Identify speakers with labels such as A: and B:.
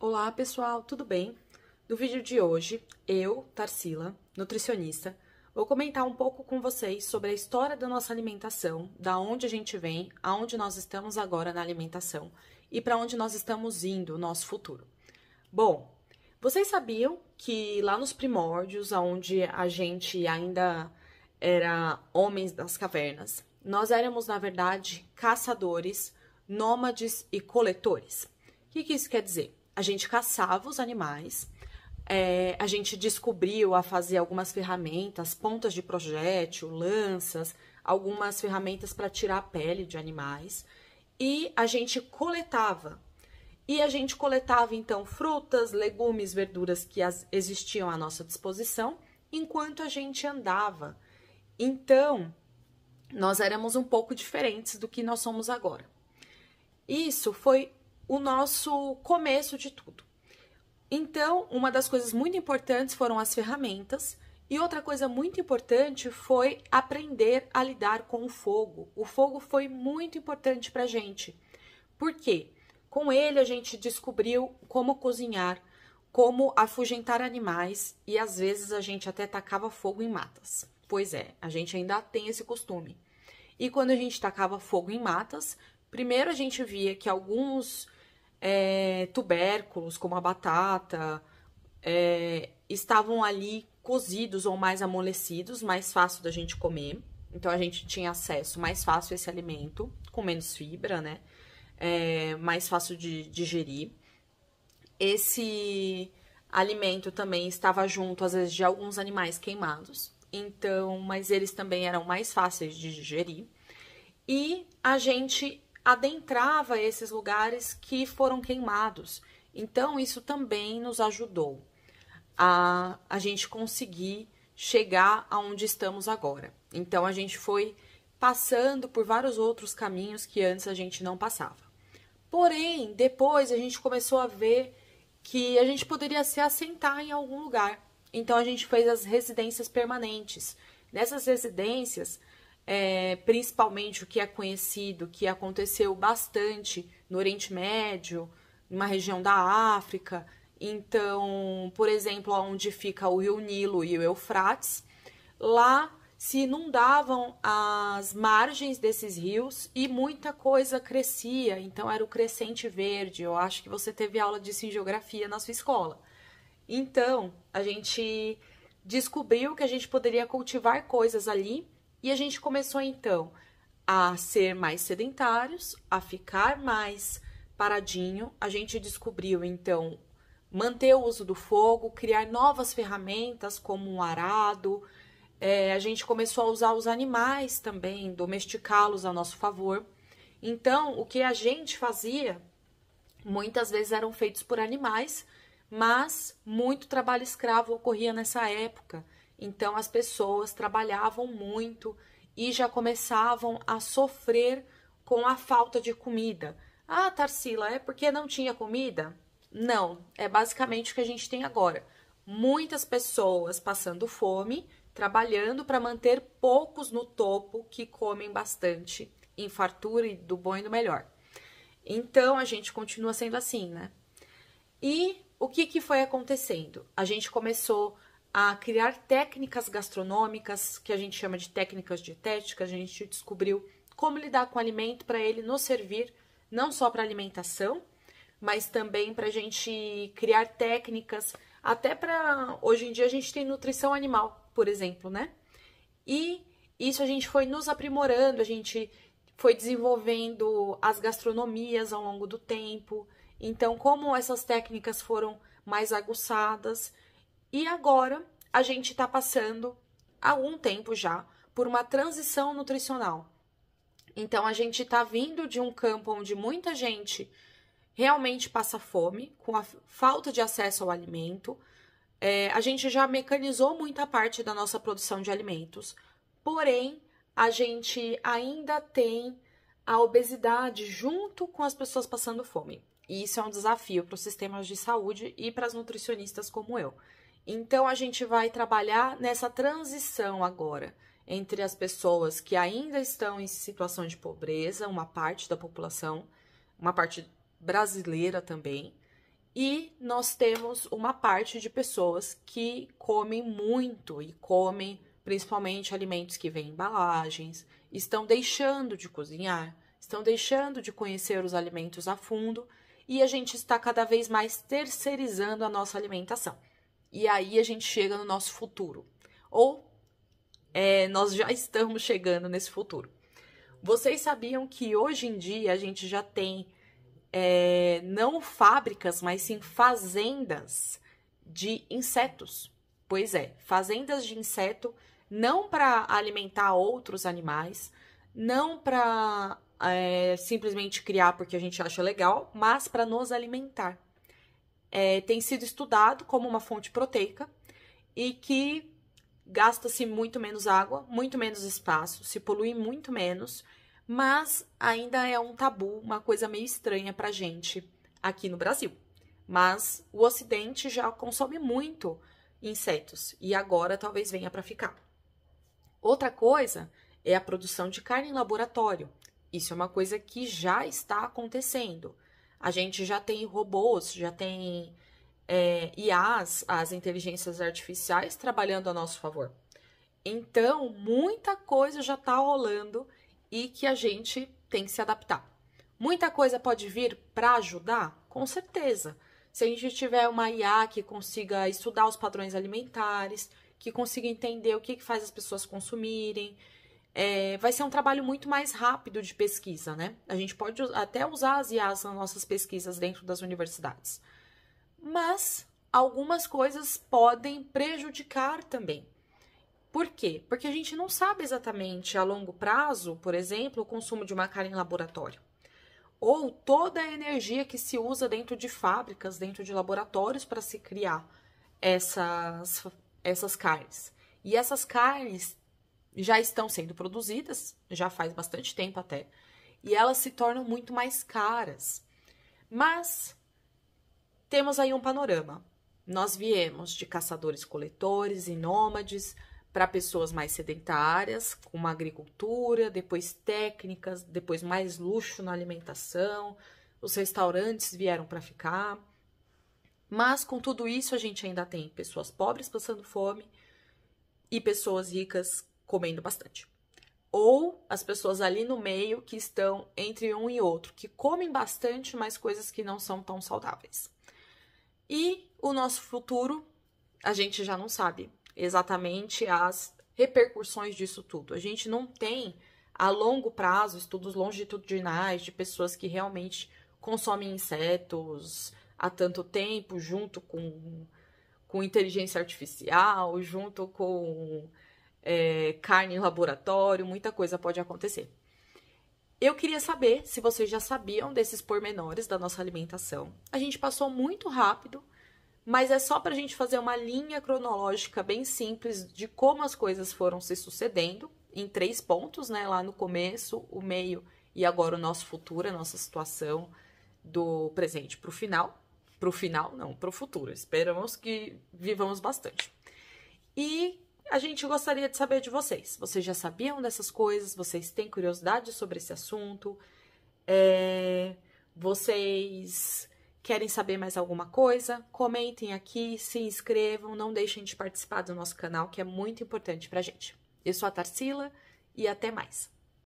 A: Olá pessoal, tudo bem? No vídeo de hoje, eu, Tarsila, nutricionista, vou comentar um pouco com vocês sobre a história da nossa alimentação, da onde a gente vem, aonde nós estamos agora na alimentação e para onde nós estamos indo, o nosso futuro. Bom, vocês sabiam que lá nos primórdios, onde a gente ainda era homens das cavernas, nós éramos, na verdade, caçadores, nômades e coletores? O que isso quer dizer? A gente caçava os animais, a gente descobriu a fazer algumas ferramentas, pontas de projétil, lanças, algumas ferramentas para tirar a pele de animais, e a gente coletava. E a gente coletava, então, frutas, legumes, verduras que existiam à nossa disposição, enquanto a gente andava. Então, nós éramos um pouco diferentes do que nós somos agora. Isso foi o nosso começo de tudo. Então, uma das coisas muito importantes foram as ferramentas, e outra coisa muito importante foi aprender a lidar com o fogo. O fogo foi muito importante pra gente. Por quê? Com ele a gente descobriu como cozinhar, como afugentar animais, e às vezes a gente até tacava fogo em matas. Pois é, a gente ainda tem esse costume. E quando a gente tacava fogo em matas, primeiro a gente via que alguns tubérculos, como a batata, estavam ali cozidos ou mais amolecidos, mais fácil da gente comer. Então, a gente tinha acesso mais fácil a esse alimento, com menos fibra, né? Mais fácil de digerir. Esse alimento também estava junto, às vezes, de alguns animais queimados. Então, mas eles também eram mais fáceis de digerir. E a gente adentrava esses lugares que foram queimados. Então, isso também nos ajudou a gente conseguir chegar aonde estamos agora. Então, a gente foi passando por vários outros caminhos que antes a gente não passava. Porém, depois a gente começou a ver que a gente poderia se assentar em algum lugar. Então, a gente fez as residências permanentes. Nessas residências, principalmente o que é conhecido, que aconteceu bastante no Oriente Médio, numa região da África. Então, por exemplo, onde fica o Rio Nilo e o Eufrates, lá se inundavam as margens desses rios e muita coisa crescia. Então, era o crescente verde. Eu acho que você teve aula disso em geografia na sua escola. Então, a gente descobriu que a gente poderia cultivar coisas ali. E a gente começou, então, a ser mais sedentários, a ficar mais paradinho. A gente descobriu, então, manter o uso do fogo, criar novas ferramentas, como um arado. A gente começou a usar os animais também, domesticá-los a nosso favor. Então, o que a gente fazia, muitas vezes eram feitos por animais, mas muito trabalho escravo ocorria nessa época. Então, as pessoas trabalhavam muito e já começavam a sofrer com a falta de comida. Ah, Tarsila, é porque não tinha comida? Não, é basicamente o que a gente tem agora. Muitas pessoas passando fome, trabalhando para manter poucos no topo que comem bastante, em fartura e do bom e do melhor. Então, a gente continua sendo assim, né? E o que foi acontecendo? A gente começou a criar técnicas gastronômicas, que a gente chama de técnicas dietéticas. A gente descobriu como lidar com o alimento para ele nos servir, não só para alimentação, mas também para a gente criar técnicas, até para... Hoje em dia a gente tem nutrição animal, por exemplo, né? E isso a gente foi nos aprimorando, a gente foi desenvolvendo as gastronomias ao longo do tempo. Então, como essas técnicas foram mais aguçadas, e agora a gente está passando, há algum tempo já, por uma transição nutricional. Então, a gente está vindo de um campo onde muita gente realmente passa fome, com a falta de acesso ao alimento. A gente já mecanizou muita parte da nossa produção de alimentos, porém, a gente ainda tem a obesidade junto com as pessoas passando fome. E isso é um desafio para os sistemas de saúde e para as nutricionistas como eu. Então, a gente vai trabalhar nessa transição agora entre as pessoas que ainda estão em situação de pobreza, uma parte da população, uma parte brasileira também, E nós temos uma parte de pessoas que comem muito e comem principalmente alimentos que vêm em embalagens, estão deixando de cozinhar, estão deixando de conhecer os alimentos a fundo e a gente está cada vez mais terceirizando a nossa alimentação. E aí a gente chega no nosso futuro. Ou nós já estamos chegando nesse futuro. Vocês sabiam que hoje em dia a gente já tem não fábricas, mas sim fazendas de insetos? Pois é, fazendas de inseto não para alimentar outros animais, não para simplesmente criar porque a gente acha legal, mas para nos alimentar. Tem sido estudado como uma fonte proteica e que gasta-se muito menos água, muito menos espaço, se polui muito menos, mas ainda é um tabu, uma coisa meio estranha pra gente aqui no Brasil. Mas o Ocidente já consome muito insetos e agora talvez venha para ficar. Outra coisa é a produção de carne em laboratório. Isso é uma coisa que já está acontecendo. A gente já tem robôs, já tem IAs, as inteligências artificiais, trabalhando a nosso favor. Então, muita coisa já está rolando e que a gente tem que se adaptar. Muita coisa pode vir para ajudar? Com certeza. Se a gente tiver uma IA que consiga estudar os padrões alimentares, que consiga entender o que faz as pessoas consumirem, vai ser um trabalho muito mais rápido de pesquisa, né? A gente pode até usar as IAs nas nossas pesquisas dentro das universidades. Mas algumas coisas podem prejudicar também. Por quê? Porque a gente não sabe exatamente a longo prazo, por exemplo, o consumo de uma carne em laboratório. Ou toda a energia que se usa dentro de fábricas, dentro de laboratórios para se criar essas carnes. E essas carnes já estão sendo produzidas, já faz bastante tempo até, e elas se tornam muito mais caras. Mas temos aí um panorama. Nós viemos de caçadores-coletores e nômades para pessoas mais sedentárias, com uma agricultura, depois técnicas, depois mais luxo na alimentação, os restaurantes vieram para ficar. Mas com tudo isso a gente ainda tem pessoas pobres passando fome e pessoas ricas comendo bastante. Ou as pessoas ali no meio que estão entre um e outro, que comem bastante, mas coisas que não são tão saudáveis. E o nosso futuro, a gente já não sabe exatamente as repercussões disso tudo. A gente não tem a longo prazo estudos longitudinais de pessoas que realmente consomem insetos há tanto tempo, junto com inteligência artificial, junto com carne em laboratório, muita coisa pode acontecer. Eu queria saber se vocês já sabiam desses pormenores da nossa alimentação. A gente passou muito rápido, mas é só para a gente fazer uma linha cronológica bem simples de como as coisas foram se sucedendo, em 3 pontos, né? Lá no começo, o meio e agora o nosso futuro, a nossa situação do presente para o final. Para o final, não, para o futuro. Esperamos que vivamos bastante. E a gente gostaria de saber de vocês. Vocês já sabiam dessas coisas? Vocês têm curiosidade sobre esse assunto? Vocês querem saber mais alguma coisa? Comentem aqui, se inscrevam, não deixem de participar do nosso canal, que é muito importante pra gente. Eu sou a Tarsila e até mais.